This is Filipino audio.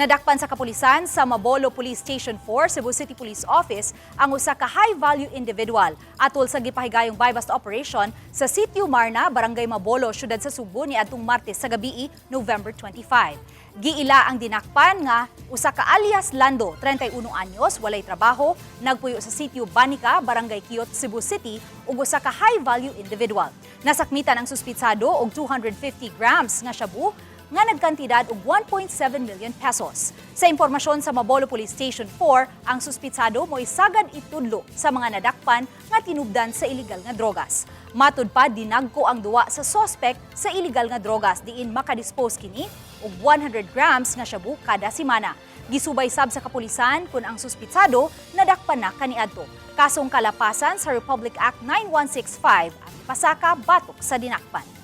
Nadakpan sa kapulisan sa Mabolo Police Station 4, Cebu City Police Office ang usa ka high-value individual atol sa gipahigayong buy-bust operation sa Sitio Marna, Barangay Mabolo, syudad sa Subo niadtong Martes sa gabii, November 25. Giila ang dinakpan nga usa ka alias Lando, 31 anyos, walay trabaho, nagpuyo sa Sitio Banica, Barangay Kiot, Cebu City ug usa ka high-value individual. Nasakmitan ang suspitsado og 250 grams nga shabu nga nagkantidad og 1.7 million pesos. Sa impormasyon sa Mabolo Police Station 4, ang suspitsado mo'y sagad itudlo sa mga nadakpan nga tinubdan sa illegal nga drogas. Matud pa, dinagko ang duwa sa suspect sa illegal nga drogas diin makadispose kini og 100 grams nga shabu kada semana. Gisubay sab sa kapulisan kung ang suspitsado nadakpan na kaniadto. Kasong kalapasan sa Republic Act 9165 at pasaka batok sa dinakpan.